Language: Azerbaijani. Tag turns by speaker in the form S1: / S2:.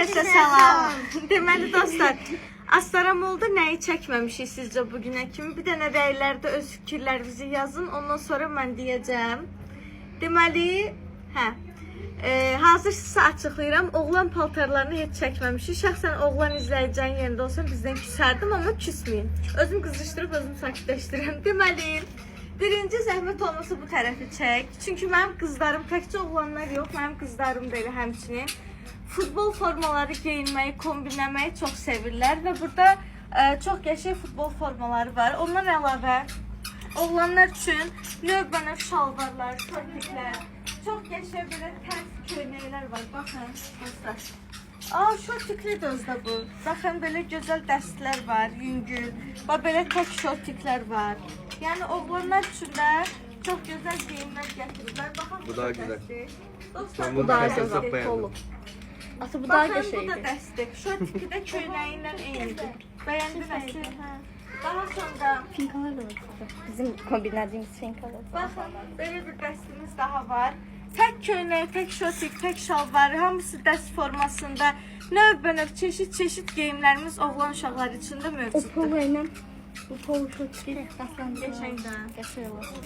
S1: Hər kəsə salam. Deməli dostlar, Astaram oldu, nəyi çəkməmişik sizcə bugünə kimi? Bir dənə rəylərdə öz fikirlərinizi yazın, ondan sonra mən deyəcəm. Deməli, hazırsızsa açıqlayıram, oğlan paltarlarını heç çəkməmişik. Şəxsən oğlan izləyəcəyin yerində olsam bizdən küsərdim, amma küsməyin. Özüm qızışdırıb, özüm sakitləşdirirəm. Deməli, birinci zəhmət olmasa bu tərəfi çək. Çünki mənim qızlarım, təkcə oğlanlar yox, mənim qızlarım da elə həmçinin futbol formaları geyinməyi, kombinləməyi çox sevirlər və burada çox qəşəng futbol formaları var. Ondan əlavə oğlanlar üçün növbənöv şalvarlar, şortiklər, çox qəşəng belə tərs köynəklər var. Baxın, dostlar. Şortikli də özdə bu. Baxın, belə gözəl dəstlər var, yüngül. Belə tək şortiklər var. Yəni oğlanlar üçün də çox gözəl geyimlər gətiriblər. Baxın,
S2: bu daha güzel.
S1: Dostlar,
S2: bu daha güzel.
S1: Bu daha qəşəngdir. Bu da dəstək. Şortiki də köynəyi ilə eynidir. Bəyəndiniz? Daha sonra
S3: Finkalar da var. Bizim kombinlədiyimiz finkalar.
S1: baxın, belə bir dəstimiz daha var. Tək köynək, tək şortik, tək şalvarı, hamısı dəst formasında növbənöv çeşid geyimlərimiz oğlan uşaqları üçün də
S3: O
S1: mövcuddur.
S3: polo ilə bu polo şortik qəşəngdir.
S1: Qəşəngdir.
S3: Qəşəng olur.